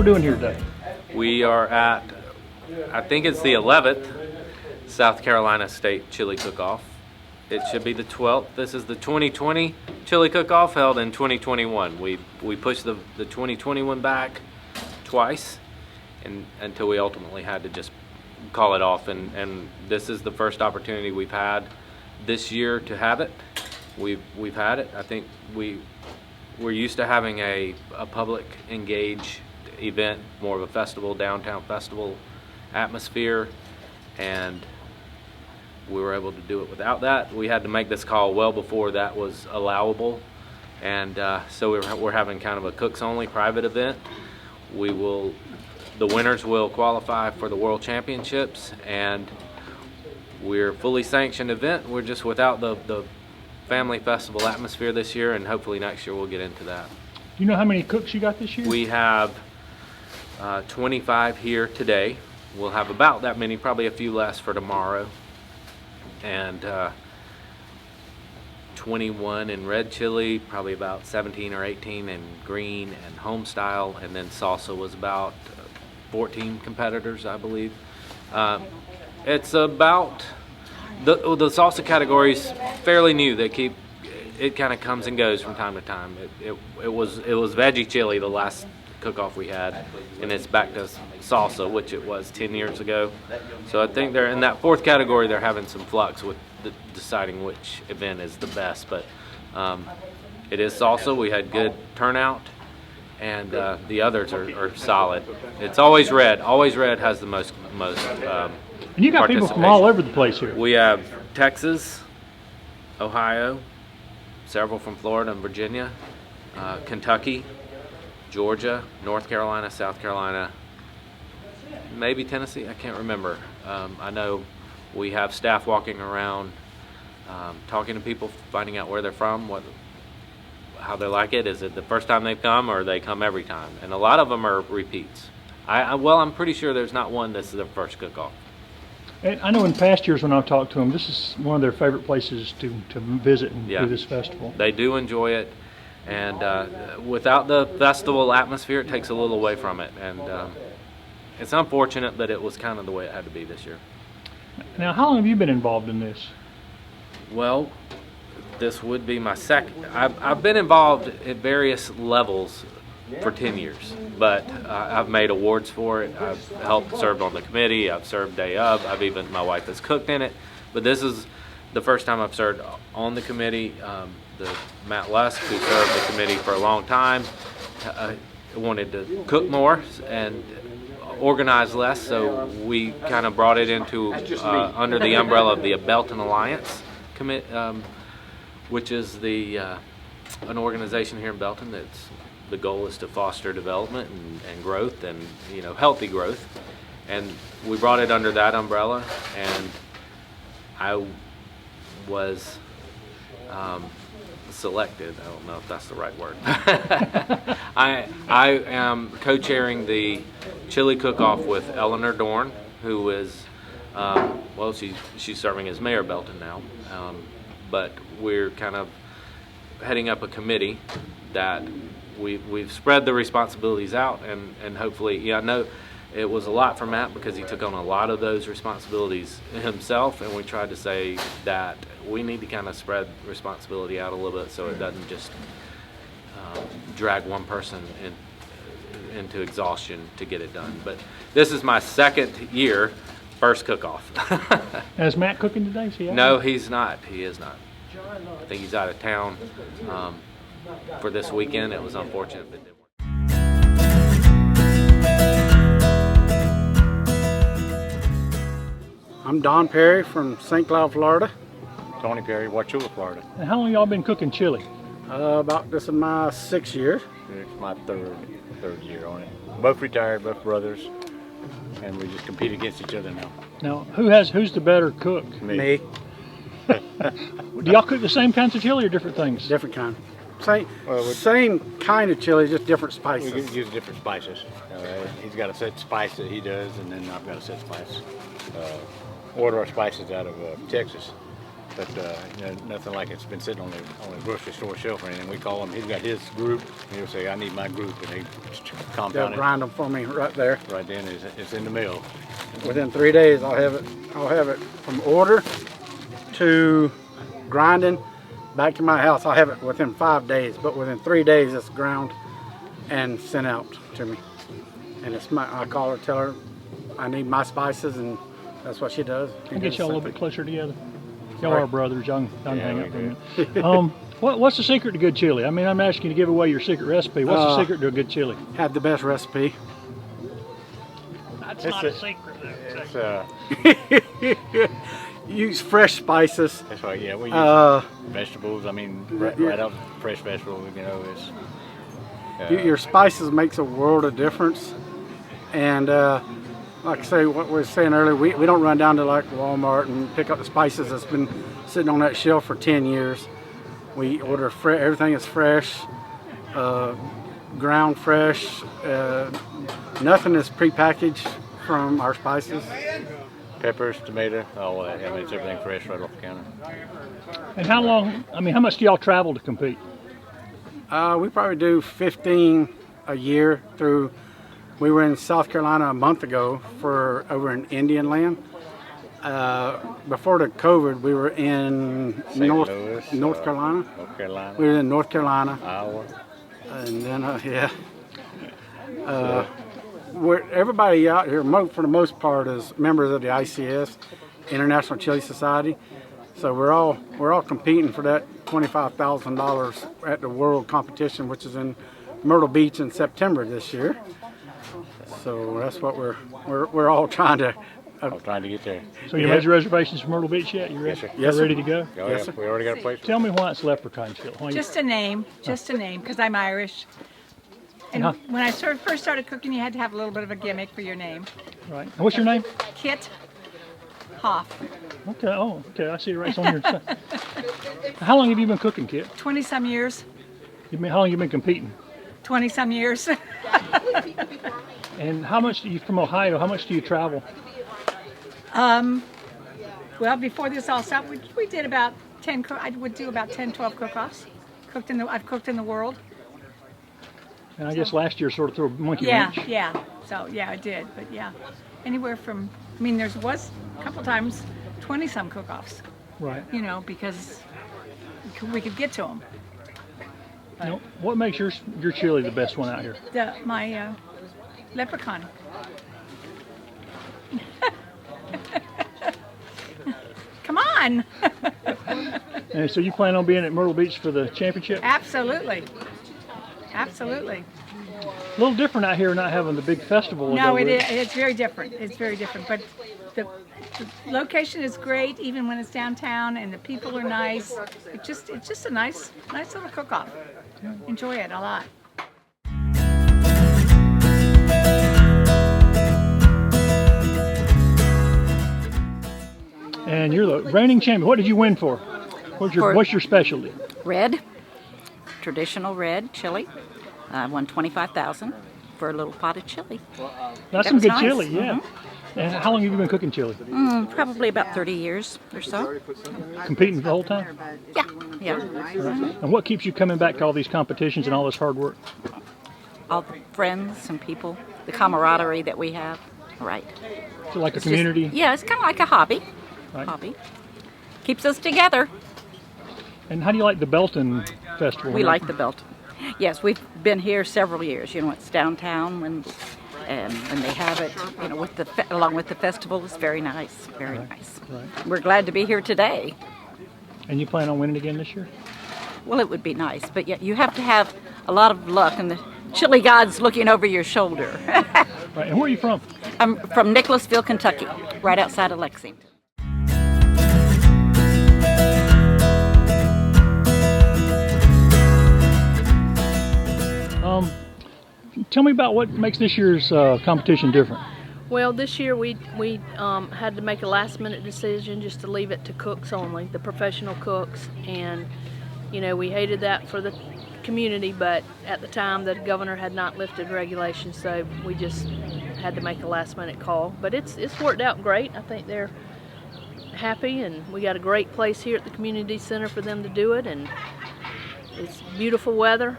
we're doing here today? We are at, I think it's the 11th South Carolina State Chili Cook-Off. It should be the 12th. This is the 2020 Chili Cook-Off held in 2021. We pushed the 2021 back twice until we ultimately had to just call it off. And this is the first opportunity we've had this year to have it. We've had it. I think we're used to having a public engaged event, more of a festival, downtown festival atmosphere, and we were able to do it without that. We had to make this call well before that was allowable, and so we're having kind of a cooks only private event. The winners will qualify for the World Championships, and we're fully sanctioned event. We're just without the family festival atmosphere this year, and hopefully next year we'll get into that. Do you know how many cooks you got this year? We have 25 here today. We'll have about that many, probably a few less for tomorrow, and 21 in red chili, probably about 17 or 18 in green and home style, and then salsa was about 14 competitors, I believe. It's about the salsa category is fairly new. It kind of comes and goes from time to time. It was veggie chili the last cook-off we had, and it's back to salsa, which it was 10 years ago. So I think they're in that fourth category. They're having some flux with deciding which event is the best, but it is salsa. We had good turnout, and the others are solid. It's always red. Always red has the most. And you got people from all over the place here. We have Texas, Ohio, several from Florida and Virginia, Kentucky, Georgia, North Carolina, South Carolina, maybe Tennessee, I can't remember. I know we have staff walking around, talking to people, finding out where they're from, how they like it. Is it the first time they've come, or they come every time? And a lot of them are repeats. I'm pretty sure there's not one that's their first cook-off. And I know in past years when I've talked to them, this is one of their favorite places to visit and do this festival. They do enjoy it, and without the festival atmosphere, it takes a little away from it. And it's unfortunate that it was kind of the way it had to be this year. Now, how long have you been involved in this? Well, this would be my second. I've been involved at various levels for 10 years, but I've made awards for it. I've helped served on the committee. I've served day of. My wife has cooked in it, but this is the first time I've served on the committee. Matt Lusk, who served the committee for a long time, wanted to cook more and organize less, so we kind of brought it into under the umbrella of the Belton Alliance, which is an organization here in Belton that's the goal is to foster development and growth, and healthy growth, and we brought it under that umbrella. And I was selected. I don't know if that's the right word. I am co-chairing the Chili Cook-Off with Eleanor Dorn, who is she's serving as mayor of Belton now, but we're kind of heading up a committee that we've spread the responsibilities out, and hopefully, I know it was a lot for Matt because he took on a lot of those responsibilities himself, and we tried to say that we need to kind of spread responsibility out a little bit so it doesn't just drag one person into exhaustion to get it done. But this is my second year, first cook-off. Is Matt cooking today? Is he out? No, he's not. He is not. I think he's out of town for this weekend. It was unfortunate, but it didn't work. I'm Don Perry from St. Cloud, Florida. Tony Perry, Wauchula, Florida. And how long y'all been cooking chili? This is my 6th year. It's my third year on it. Both retired, both brothers, and we just compete against each other now. Now, who's the better cook? Me. Do y'all cook the same kinds of chili or different things? Different kind. Same kind of chili, just different spices. We use different spices. He's got a set spice that he does, and then I've got a set spice. Order our spices out of Texas. but you know, nothing like it's been sitting on the grocery store shelf or anything. We call him. He's got his group, and he'll say, "I need my group," and they They'll compound it. grind them for me right there. Right then, it's in the mill. Within 3 days, I'll have it from order to grinding back to my house. I'll have it within 5 days, but within 3 days, it's ground and sent out to me. And I call her, tell her I need my spices, and that's what she does. I'll get y'all a little bit closer together. Y'all Right. are brothers. Y'all can Yeah, hang we out for a minute. What's the secret to good chili? I mean, I'm asking you to give away your secret recipe. What's the secret to a good chili? Have the best recipe. That's not a secret. It's Use fresh spices. that's why, yeah, we use vegetables. I mean, right up fresh vegetables. You know, it's Your spices makes a world of difference. And like I say, what we were saying earlier, we don't run down to like Walmart and pick up the spices that's been sitting on that shelf for 10 years. We order everything is fresh, ground fresh. Nothing is prepackaged from our spices. peppers, tomato, all that. I mean, it's everything fresh right off the counter. And how much do y'all travel to compete? We probably do 15 a year through. We were in South Carolina a month ago over in Indian Land. Before the COVID, we were in St. North Louis, Carolina. North Carolina, We were in North Carolina, Iowa. and then everybody out here, for the most part, is members of the ICS, International Chili Society. So we're all competing for that $25,000 at the World Competition, which is in Myrtle Beach in September this year. So that's what we're all trying to. I'm trying to get there. So you made your reservations for Myrtle Beach yet? You ready? Yes, sir. Yes, sir. Ready to go? Oh, Yes, yeah, sir. we already got a place. Tell me why it's leprechaun chili. Just a name, because I'm Irish. And Yeah. when I first started cooking, you had to have a little bit of a gimmick for your name. Right. And what's your name? Kit Hoff, Okay. Oh, okay. I see it right on your side. How long have you been cooking, Kit? 20-some years, How long have you been competing? 20-some years. And how much do you from Ohio? How much do you travel? Well, before this all stopped, we did about 10, I would do about 10, 12 cook-offs. I've cooked in the world. And I guess last year sort of threw a monkey Yeah, wrench. yeah. So, yeah, I did. But yeah, anywhere from, there was a couple times 20-some cook-offs, Right. because we could get to them. Now, what makes your chili the best one out here? My leprechaun. Come on. And so you plan on being at Myrtle Beach for the championship? Absolutely. Absolutely. A little different out here, not having the big festival. No, it is. it's very different. It's very different. But the location is great, even when it's downtown, and the people are nice. It's just a nice little cook-off. Enjoy it a lot. And you're the reigning champion. What did you win for? What's your specialty? Red, traditional red chili. I won $25,000 for a little pot of chili. That's That some was good nice. chili, yeah. And how long have you been cooking chili? Probably about 30 years or so. Competing the whole time? Yeah. And what keeps you coming back to all these competitions and all this hard work? All the friends and people, the camaraderie that we have. Right. Is it like a It's just- community? yeah, it's kind of like a hobby. Right. Keeps us together. And how do you like the Belton Festival? We like the Belton. Yes, we've been here several years. It's downtown when they have it. Along with the festival, it's very nice. Very nice. Right. We're glad to be here today. And you plan on winning again this year? Well, it would be nice, but yet you have to have a lot of luck, and the chili god's looking over your shoulder. Right. And where are you from? I'm from Nicholasville, Kentucky, right outside of Lexington. Tell me about what makes this year's competition different. Well, this year we had to make a last-minute decision just to leave it to cooks only, the professional cooks, and we hated that for the community, but at the time the governor had not lifted regulations, so we just had to make a last-minute call. But it's worked out great. I think they're happy, and we got a great place here at the community center for them to do it, and it's beautiful weather.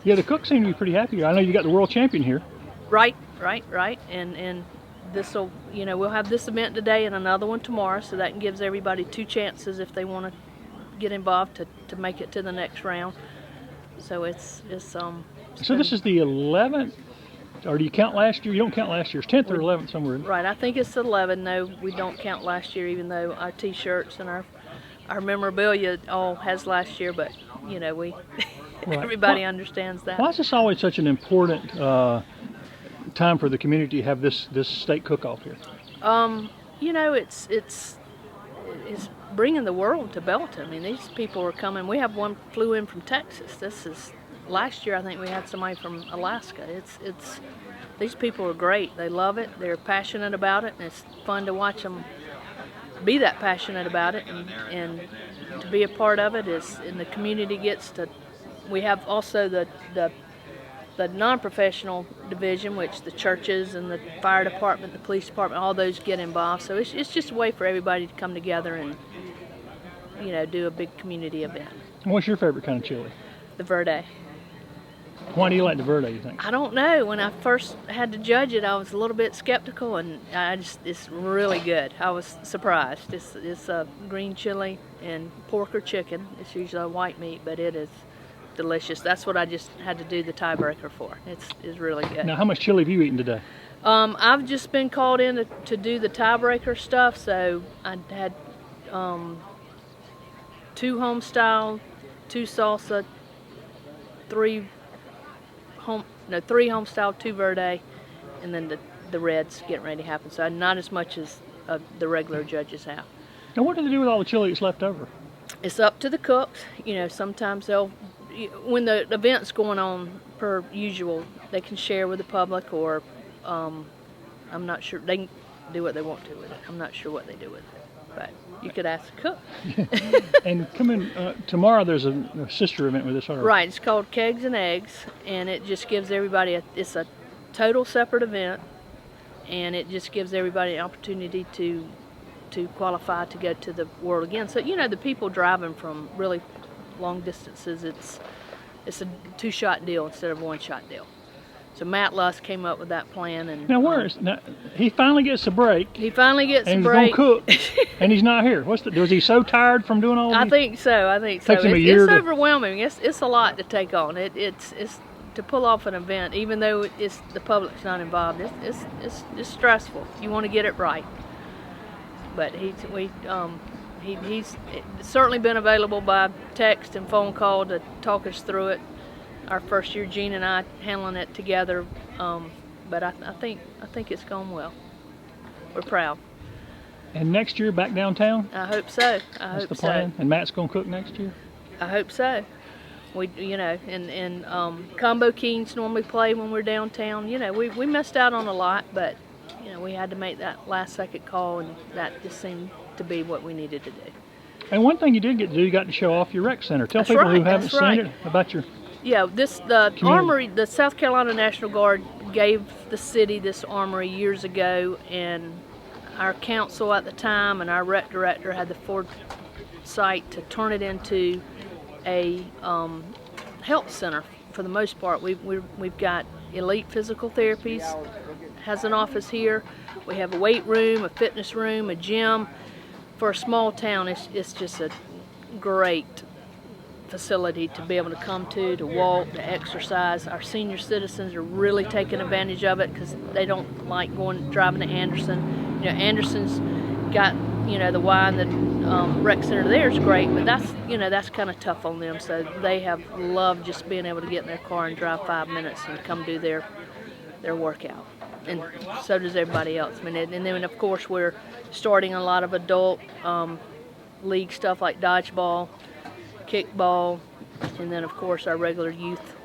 Yeah, the cooks seem to be pretty happy. I know you got the world champion here. Right. And this'll, we'll have this event today and another one tomorrow, so that gives everybody 2 chances if they want to get involved to make it to the next round. So it's So this is the 11th, or do you count last year? You don't count last year's 10th or 11th somewhere. right. I think it's 11. No, we don't count last year, even though our T-shirts and our memorabilia all has last year. But we Right. everybody understands that. Why is this always such an important time for the community to have this state cook-off here? It's bringing the world to Belton. I mean, these people are coming. We have one flew in from Texas. This is last year. I think we had somebody from Alaska. It's these people are great. They love it. They're passionate about it, and it's fun to watch them be that passionate about it, and to be a part of it is. And the community gets to. We have also the non-professional division, which the churches and the fire department, the police department, all those get involved. So it's just a way for everybody to come together and do a big community event. What's your favorite kind of chili? The Verde. Why do you like the Verde, you think? I don't know. When I first had to judge it, I was a little bit skeptical, and it's really good. I was surprised. It's a green chili and pork or chicken. It's usually a white meat, but it is delicious. That's what I just had to do the tiebreaker for. It's really good. Now, how much chili have you eaten today? I've just been called in to do the tiebreaker stuff, so I had 2 home style, 2 salsa, 3 home style, 2 Verde, and then the reds getting ready to happen. So not as much as the regular judges have. Now, what do they do with all the chili that's left over? It's up to the cooks. Sometimes when the event's going on per usual, they can share with the public, or I'm not sure, they can do what they want to with it. I'm not sure what they do with it, but you could ask the cook. And coming tomorrow, there's a sister event with this. Right, it's called Kegs and Eggs, and it just gives everybody it's a total separate event, and it just gives everybody an opportunity to qualify to go to the World again. So the people driving from really long distances, it's a 2-shot deal instead of a 1-shot deal. So Matt Lusk came up with that plan, and now he finally gets a break. He finally gets a and break. He's gonna cook, and he's not here. Was he so tired from doing all? I think so. Takes him a year It's to... overwhelming. It's a lot to take on. It's to pull off an event, even though the public's not involved. It's stressful. You want to get it right. But he's certainly been available by text and phone call to talk us through it. Our first year, Gene and I handling it together, but I think it's going well. We're proud. And next year back downtown? I hope so. That's the plan. And Matt's gonna cook next year? I hope so. We and Combo Kings normally play when we're downtown. We missed out on a lot, but we had to make that last second call, and that just seemed to be what we needed to do. And one thing you did get to do, you got to show off your rec center. Tell people who haven't seen it about your... Yeah, the armory, the South Carolina National Guard gave the city this armory years ago, and our council at the time and our rec director had the foresight to turn it into a health center. For the most part, we've got Elite Physical Therapies has an office here. We have a weight room, a fitness room, a gym. For a small town, it's just a great facility to be able to come to walk, to exercise. Our senior citizens are really taking advantage of it because they don't like driving to Anderson. Anderson's got the Y and the rec center there is great, but that's kind of tough on them. So they have loved just being able to get in their car and drive 5 minutes and come do their workout. And so does everybody else. And then of course we're starting a lot of adult league stuff like dodgeball, kickball, and then of course our regular youth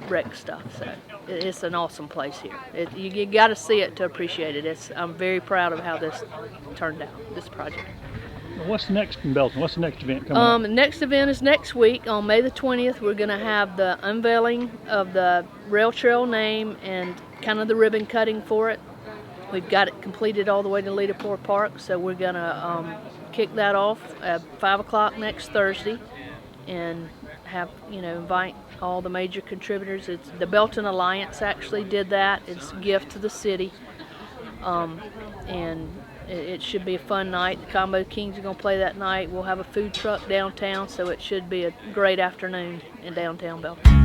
rec stuff. So it's an awesome place here. You got to see it to appreciate it. I'm very proud of how this turned out, this project. What's next in Belton? What's the next event coming up? The next event is next week on May the 20th. We're going to have the unveiling of the rail trail name and kind of the ribbon cutting for it. We've got it completed all the way to Leadaport Park, so we're gonna kick that off at 5 o'clock next Thursday, and have invite all the major contributors. It's the Belton Alliance actually did that. It's a gift to the city, and it should be a fun night. The Combo Kings are gonna play that night. We'll have a food truck downtown, so it should be a great afternoon in downtown Belton.